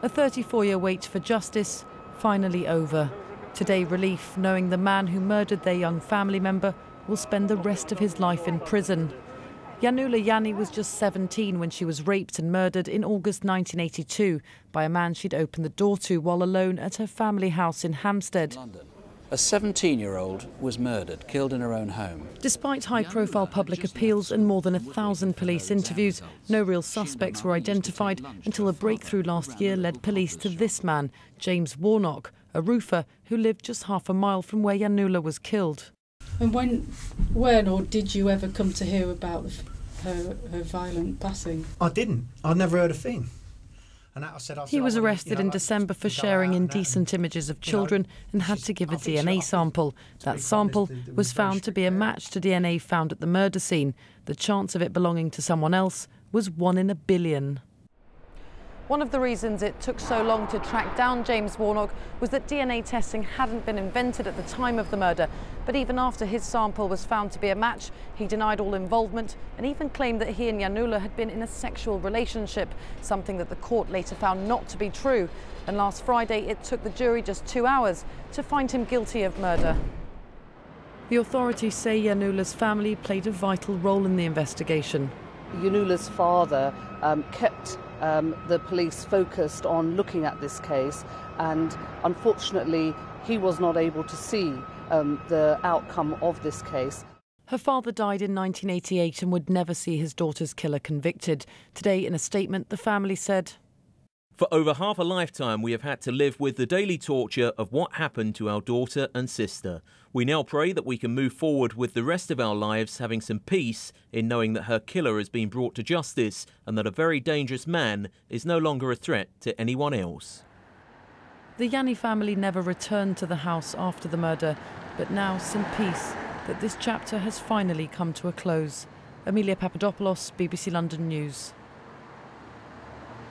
A 34-year wait for justice, finally over. Today, relief, knowing the man who murdered their young family member will spend the rest of his life in prison. Yianoulla Yianni was just 17 when she was raped and murdered in August 1982 by a man she'd opened the door to while alone at her family house in Hampstead. London. A 17-year-old was murdered, killed in her own home. Despite high-profile public appeals and more than 1,000 police interviews, no real suspects were identified until a breakthrough last year led police to this man, James Warnock, a roofer who lived just half a mile from where Yianoulla was killed. And when or did you ever come to hear about her violent passing? I didn't. I'd never heard a thing. He was arrested in December for sharing indecent images of children and had to give a DNA sample. That sample was found to be a match to DNA found at the murder scene. The chance of it belonging to someone else was 1 in a billion. One of the reasons it took so long to track down James Warnock was that DNA testing hadn't been invented at the time of the murder. But even after his sample was found to be a match, he denied all involvement and even claimed that he and Yianoulla had been in a sexual relationship, something that the court later found not to be true. And last Friday, it took the jury just 2 hours to find him guilty of murder. The authorities say Yianoulla's family played a vital role in the investigation. Yianoulla's father kept the police focused on looking at this case, and unfortunately he was not able to see the outcome of this case. Her father died in 1988 and would never see his daughter's killer convicted. Today, in a statement, the family said, "For over half a lifetime we have had to live with the daily torture of what happened to our daughter and sister. We now pray that we can move forward with the rest of our lives having some peace in knowing that her killer has been brought to justice and that a very dangerous man is no longer a threat to anyone else." The Yianni family never returned to the house after the murder, but now some peace that this chapter has finally come to a close. Emilia Papadopoulos, BBC London News.